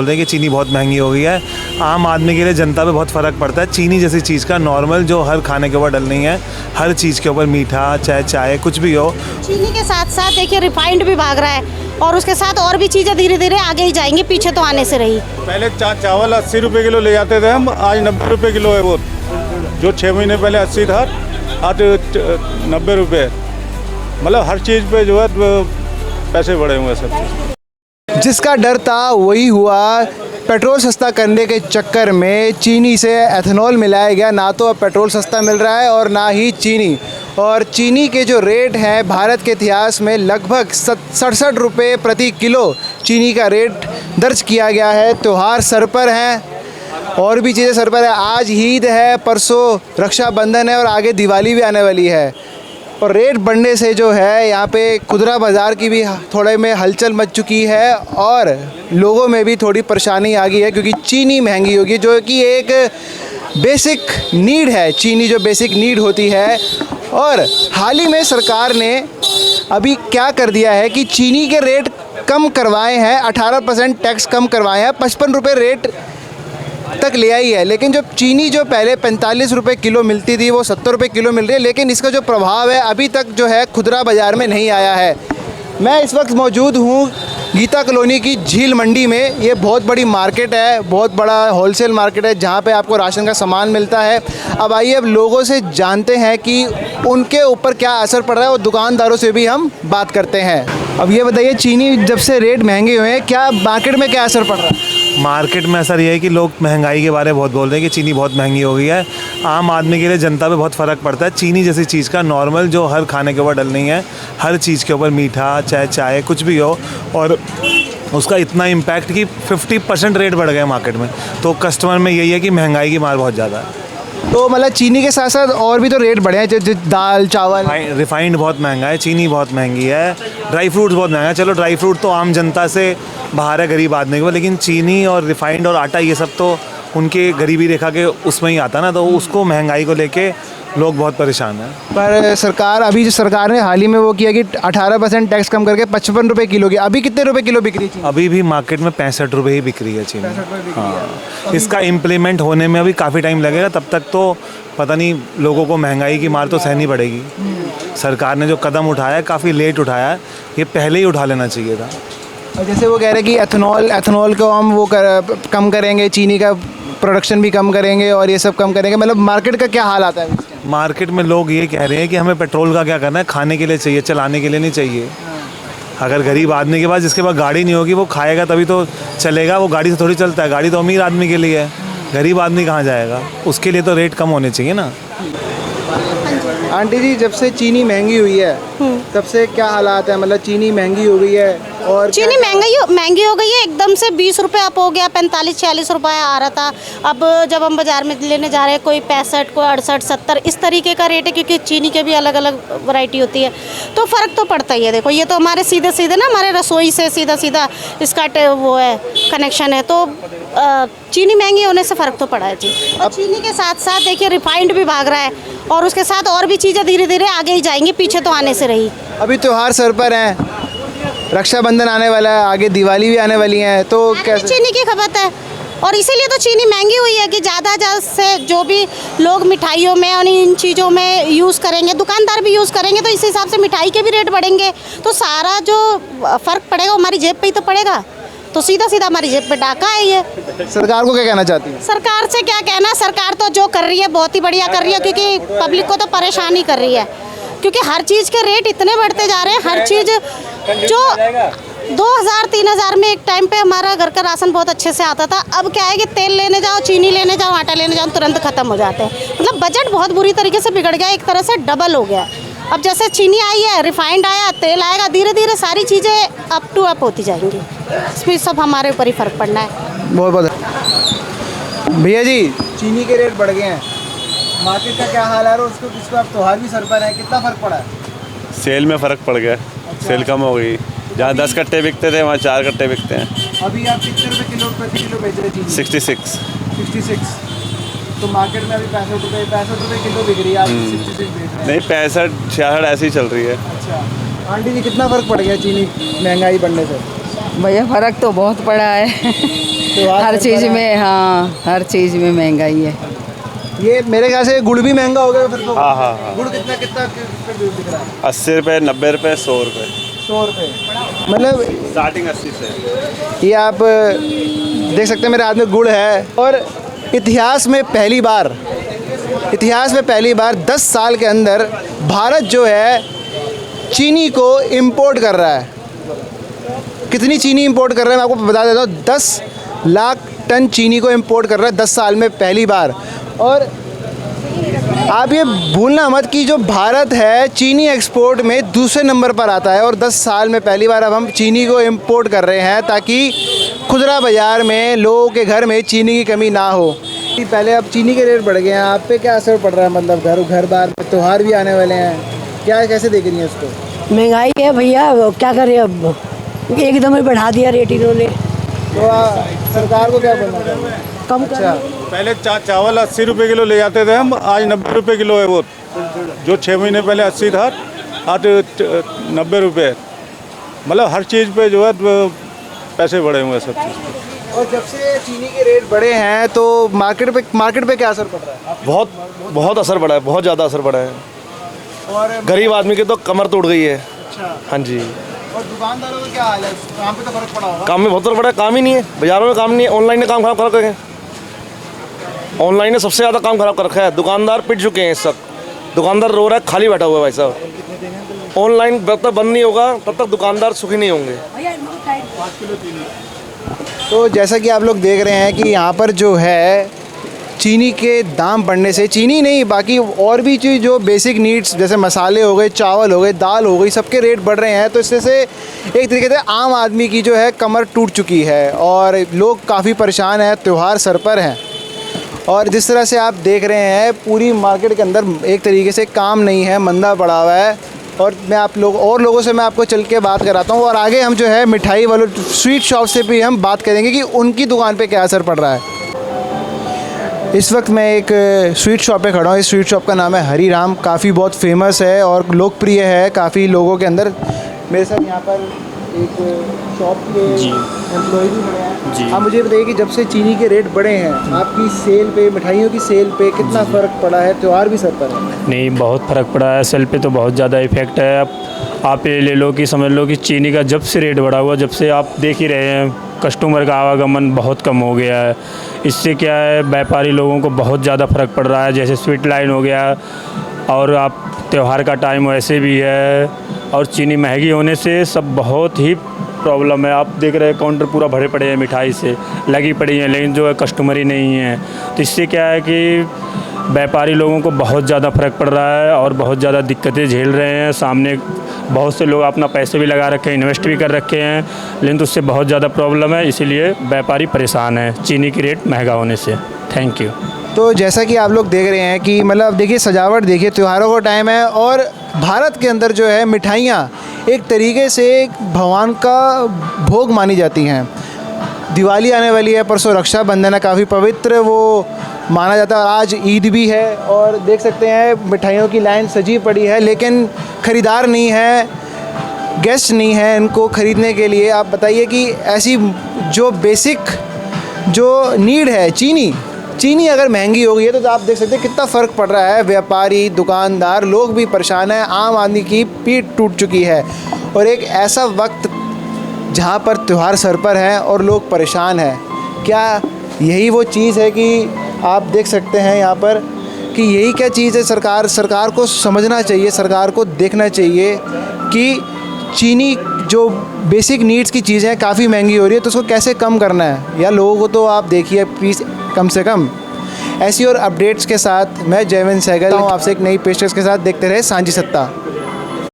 बोल रहे हैं कि चीनी बहुत महंगी हो गई है। आम आदमी के लिए, जनता पे बहुत फ़र्क पड़ता है चीनी जैसी चीज़ का। नॉर्मल जो हर खाने के ऊपर डलनी है, हर चीज़ के ऊपर, मीठा चाहे चाय कुछ भी हो। चीनी के साथ साथ देखिए रिफाइंड भी भाग रहा है और उसके साथ और भी चीज़ें धीरे धीरे आगे ही जाएंगी, पीछे तो आने से रही। पहले चावल 80 रुपये किलो ले जाते थे हम, आज 90 रुपये किलो है। वो जो 6 महीने पहले 80 था, आज 90 रुपये। मतलब हर चीज़ पे जो है पैसे बढ़े हुए हैं सब चीज़। जिसका डर था वही हुआ। पेट्रोल सस्ता करने के चक्कर में चीनी से एथेनॉल मिलाया गया। ना तो अब पेट्रोल सस्ता मिल रहा है और ना ही चीनी। और चीनी के जो रेट हैं भारत के इतिहास में लगभग 67 रुपये प्रति किलो चीनी का रेट दर्ज किया गया है। त्यौहार सर पर हैं और भी चीज़ें सर पर है। आज ईद है, परसों रक्षाबंधन है और आगे दिवाली भी आने वाली है। और रेट बढ़ने से जो है यहाँ पे खुदरा बाज़ार की भी थोड़े में हलचल मच चुकी है और लोगों में भी थोड़ी परेशानी आ गई है, क्योंकि चीनी महंगी होगी, जो कि एक बेसिक नीड है। चीनी जो बेसिक नीड होती है। और हाल ही में सरकार ने अभी क्या कर दिया है कि चीनी के रेट कम करवाए हैं, 18% टैक्स कम करवाए हैं, 55 रुपये रेट तक ले आई है। लेकिन जो चीनी जो पहले 45 रुपये किलो मिलती थी वो 70 रुपये किलो मिल रही है। लेकिन इसका जो प्रभाव है अभी तक जो है खुदरा बाज़ार में नहीं आया है। मैं इस वक्त मौजूद हूँ गीता कॉलोनी की झील मंडी में। ये बहुत बड़ी मार्केट है, बहुत बड़ा होलसेल मार्केट है जहाँ पे आपको राशन का सामान मिलता है। अब आइए अब लोगों से जानते हैं कि उनके ऊपर क्या असर पड़ रहा है और दुकानदारों से भी हम बात करते हैं। अब ये बताइए, चीनी जब से रेट महंगे हुए हैं, क्या मार्केट में क्या असर पड़ रहा है? मार्केट में असर ये है कि लोग महंगाई के बारे में बहुत बोल रहे हैं कि चीनी बहुत महंगी हो गई है। आम आदमी के लिए, जनता पे बहुत फ़र्क पड़ता है चीनी जैसी चीज़ का। नॉर्मल जो हर खाने के ऊपर डलनी है, हर चीज़ के ऊपर, मीठा चाहे चाय कुछ भी हो, और उसका इतना इम्पैक्ट कि 50% रेट बढ़ गए मार्केट में। तो कस्टमर में यही है कि महंगाई की मार बहुत ज़्यादा है। तो मतलब चीनी के साथ साथ और भी तो रेट बढ़े हैं, जैसे दाल चावल। रिफाइंड बहुत महंगा है, चीनी बहुत महंगी है, ड्राई फ्रूट्स बहुत महंगा है। चलो ड्राई फ्रूट तो आम जनता से बाहर है, गरीब आदमी को, लेकिन चीनी और रिफाइंड और आटा ये सब तो उनके गरीबी रेखा के उसमें ही आता ना। तो उसको महंगाई को लेके लोग बहुत परेशान हैं। पर सरकार, अभी जो सरकार ने हाल ही में वो किया कि 18% टैक्स कम करके 55 रुपये किलो की, अभी कितने रुपए किलो बिक रही है? अभी भी मार्केट में 65 रुपये ही बिक रही है चीनी। हाँ, इसका इम्प्लीमेंट होने में अभी काफ़ी टाइम लगेगा। तब तक तो पता नहीं, लोगों को महंगाई की मार तो सहनी पड़ेगी। सरकार ने जो कदम उठाया है काफ़ी लेट उठाया है, ये पहले ही उठा लेना चाहिए था। और जैसे वो कह रहे हैं कि एथेनॉल को हम कम करेंगे, चीनी का प्रोडक्शन भी कम करेंगे और ये सब कम करेंगे। मतलब मार्केट का क्या हाल आता है? मार्केट में लोग ये कह रहे हैं कि हमें पेट्रोल का क्या करना है, खाने के लिए चाहिए, चलाने के लिए नहीं चाहिए। अगर गरीब आदमी के पास, जिसके पास गाड़ी नहीं होगी, वो खाएगा तभी तो चलेगा। वो गाड़ी से थोड़ी चलता है, गाड़ी तो अमीर आदमी के लिए है, गरीब आदमी कहाँ जाएगा? उसके लिए तो रेट कम होने चाहिए ना। आंटी जी, जब से चीनी महंगी हुई है तब से क्या हालात है? मतलब चीनी महंगी हो गई है और चीनी महंगी हो गई है एकदम से। 20 रुपये अप हो गया, 45-46 रुपये आ रहा था। अब जब हम बाज़ार में लेने जा रहे हैं, कोई 65, कोई 68, 70 इस तरीके का रेट है, क्योंकि चीनी के भी अलग अलग वैरायटी होती है। तो फ़र्क तो पड़ता ही है। देखो, ये तो हमारे सीधे सीधे ना, हमारे रसोई से सीधा इसका वो है, कनेक्शन है। तो चीनी महंगी होने से फ़र्क तो पड़ा है जी। अब चीनी के साथ साथ देखिए रिफाइंड भी भाग रहा है और उसके साथ और भी चीज़ें धीरे धीरे आगे ही जाएंगी, पीछे तो आने से रही। अभी त्यौहार सर पर हैं, रक्षाबंधन आने वाला है, आगे दिवाली भी आने वाली है, तो कैसे चीनी की खपत है और इसीलिए तो चीनी महंगी हुई है कि ज़्यादा से जो भी लोग मिठाइयों में और इन चीज़ों में यूज़ करेंगे, दुकानदार भी यूज़ करेंगे, तो इस हिसाब से मिठाई के भी रेट बढ़ेंगे। तो सारा जो फ़र्क पड़ेगा हमारी जेब पे ही तो पड़ेगा। तो सीधा हमारी जेब पे डाका है ये। सरकार को क्या कहना चाहती है? सरकार से क्या कहना, सरकार तो जो कर रही है बहुत ही बढ़िया कर रही है, क्योंकि पब्लिक को तो परेशान ही कर रही है। क्योंकि हर चीज़ के रेट इतने बढ़ते जा रहे हैं। हर चीज़ जो 2000-3000 में एक टाइम पे हमारा घर का राशन बहुत अच्छे से आता था, अब क्या है कि तेल लेने जाओ, चीनी लेने जाओ, आटा लेने जाओ, तुरंत ख़त्म हो जाते हैं। मतलब बजट बहुत बुरी तरीके से बिगड़ गया, एक तरह से डबल हो गया। अब जैसे चीनी आई है, रिफाइंड आया, तेल आएगा, धीरे धीरे सारी चीज़ें अप टू अप होती जाएंगी। इसमें सब हमारे ऊपर ही फ़र्क पड़ना है। बहुत बहुत भैया जी, चीनी के रेट बढ़ गए हैं, मार्केट का क्या हाल है और उसको आप त्यौहार भी सर पर है, कितना फ़र्क पड़ा है? सेल में फ़र्क पड़ गया। अच्छा। सेल कम हो गई। जहाँ 10 कट्टे बिकते थे वहाँ 4 कट्टे बिकते हैं। अभी आप कितने रुपए किलो प्रति किलो बेच रहे हैं? 66। तो मार्केट में अभी 65 रुपये किलो बिक रही है, आप 66 बेच रहे हैं। नहीं, 65-66 ऐसी ही चल रही है। अच्छा आंटी जी, कितना फ़र्क पड़ गया चीनी महंगाई बढ़ने से? भैया फ़र्क तो बहुत पड़ा है। हर चीज़ में, हाँ हर चीज़ में महंगाई है। ये मेरे ख्याल से गुड़ भी महंगा हो गया फिर तो। हाँ हाँ हाँ, गुड़ कितना कितना दिख रहा है? 80 रुपये, 90 रुपये, 100 रुपये, 100 रुपये। मतलब स्टार्टिंग 80 से। ये आप देख सकते हैं मेरे हाथ में गुड़ है। और इतिहास में पहली बार 10 साल के अंदर भारत जो है चीनी को इंपोर्ट कर रहा है। कितनी चीनी इंपोर्ट कर रहा है मैं आपको बता देता हूँ। 10 लाख टन चीनी को इंपोर्ट कर रहा है 10 साल में पहली बार। और आप ये भूलना मत कि जो भारत है चीनी एक्सपोर्ट में दूसरे नंबर पर आता है और 10 साल में पहली बार अब हम चीनी को इंपोर्ट कर रहे हैं ताकि खुदरा बाज़ार में लोगों के घर में चीनी की कमी ना हो। पहले अब चीनी के रेट बढ़ गए हैं, आप पे क्या असर पड़ रहा है? मतलब घर बार में त्यौहार भी आने वाले हैं, क्या कैसे देख रही हैं इसको? महंगाई है भैया, क्या करें अब, एकदम ही बढ़ा दिया रेट इन्होंने। तो सरकार को क्या करना चाहिए? कम अच्छा, पहले चावल 80 रुपये किलो ले जाते थे हम, आज 90 रुपये किलो है वो। जो 6 महीने पहले 80 था, आज 90 रुपये। मतलब हर चीज़ पे जो है पैसे बढ़े हुए हैं सब चीज़ पे। और जब से चीनी के रेट बढ़े हैं तो मार्केट पे क्या असर पड़ रहा है? बहुत असर पड़ा है, बहुत ज़्यादा असर पड़ा है। और गरीब आदमी की तो कमर टूट गई है। अच्छा, हाँ जी। और दुकानदारों का क्या हाल है? काम पे तो फर्क पड़ा होगा। काम में बहुत फर्क पड़ा है, काम ही नहीं है, बाज़ारों में काम नहीं है, ऑनलाइन ने काम खराब कर रखा है। ऑनलाइन ने सबसे ज़्यादा काम खराब कर रखा है। दुकानदार पिट चुके हैं इस वक्त। दुकानदार रो रहा है, खाली बैठा हुआ है भाई साहब। ऑनलाइन जब तक बंद नहीं होगा तब तक दुकानदार सुखी नहीं होंगे। तो जैसा कि आप लोग देख रहे हैं कि यहाँ पर जो है चीनी के दाम बढ़ने से, चीनी नहीं बाकी और भी चीज़ जो बेसिक नीड्स जैसे मसाले हो गए, चावल हो गए, दाल हो गई, सबके रेट बढ़ रहे हैं। तो इससे से एक तरीके से आम आदमी की जो है कमर टूट चुकी है और लोग काफ़ी परेशान हैं, त्यौहार सर पर हैं। और जिस तरह से आप देख रहे हैं पूरी मार्केट के अंदर एक तरीके से काम नहीं है, मंदा पड़ा हुआ है। और मैं आप लोगों से मैं आपको चल के बात कराता हूँ। और आगे हम जो है मिठाई वालों स्वीट शॉप से भी हम बात करेंगे कि उनकी दुकान पे क्या असर पड़ रहा है। इस वक्त मैं एक स्वीट शॉप पे खड़ा हूँ। इस स्वीट शॉप का नाम है हरी राम, काफ़ी बहुत फेमस है और लोकप्रिय है काफ़ी लोगों के अंदर। मेरे साथ यहाँ पर एक शॉप के एम्प्लॉय भी खड़े हैं। आप मुझे बताइए कि जब से चीनी के रेट बढ़े हैं आपकी सेल पे, मिठाइयों की सेल पे कितना फ़र्क पड़ा है? त्यौहार भी सर पर है। नहीं, बहुत फ़र्क पड़ा है, सेल पे तो बहुत ज़्यादा इफेक्ट है। अब आप ये ले लो कि समझ लो कि चीनी का जब से रेट बढ़ा हुआ, जब से आप देख ही रहे हैं कस्टमर का आवागमन बहुत कम हो गया है। इससे क्या है, व्यापारी लोगों को बहुत ज़्यादा फ़र्क पड़ रहा है। जैसे स्वीट लाइन हो गया और आप त्यौहार का टाइम वैसे भी है और चीनी महंगी होने से सब बहुत ही प्रॉब्लम है। आप देख रहे हैं काउंटर पूरा भरे पड़े हैं, मिठाई से लगी पड़ी हैं, लेकिन जो है कस्टमर ही नहीं है। तो इससे क्या है कि व्यापारी लोगों को बहुत ज़्यादा फ़र्क पड़ रहा है और बहुत ज़्यादा दिक्कतें झेल रहे हैं। सामने बहुत से लोग अपना पैसे भी लगा रखे हैं, इन्वेस्ट भी कर रखे हैं, लेकिन तो उससे बहुत ज़्यादा प्रॉब्लम है। इसीलिए व्यापारी परेशान है चीनी की रेट महंगा होने से। Thank you. तो जैसा कि आप लोग देख रहे हैं कि मतलब देखिए सजावट देखिए, त्योहारों का टाइम है और भारत के अंदर जो है मिठाइयाँ एक तरीके से भगवान का भोग मानी जाती हैं। दिवाली आने वाली है, परसों रक्षाबंधन है, काफ़ी पवित्र वो माना जाता है। और आज ईद भी है और देख सकते हैं मिठाइयों की लाइन सजी पड़ी है, लेकिन ख़रीदार नहीं है, गेस्ट नहीं है इनको ख़रीदने के लिए। आप बताइए कि ऐसी जो बेसिक जो नीड है, चीनी अगर महंगी हो गई है तो आप देख सकते हैं कितना फ़र्क पड़ रहा है। व्यापारी, दुकानदार, लोग भी परेशान हैं, आम आदमी की पीठ टूट चुकी है। और एक ऐसा वक्त जहाँ पर त्यौहार सर पर है और लोग परेशान हैं, क्या यही वो चीज़ है कि आप देख सकते हैं यहाँ पर कि यही क्या चीज़ है? सरकार को समझना चाहिए, सरकार को देखना चाहिए कि चीनी जो बेसिक नीड्स की चीज़ें काफ़ी महंगी हो रही है तो उसको कैसे कम करना है, या लोगों को तो आप देखिए प्लीज़ कम से कम। ऐसी और अपडेट्स के साथ मैं जयवंत सहगल हूँ आपसे एक नई पेशकश के साथ। देखते रहे सांझी सत्ता।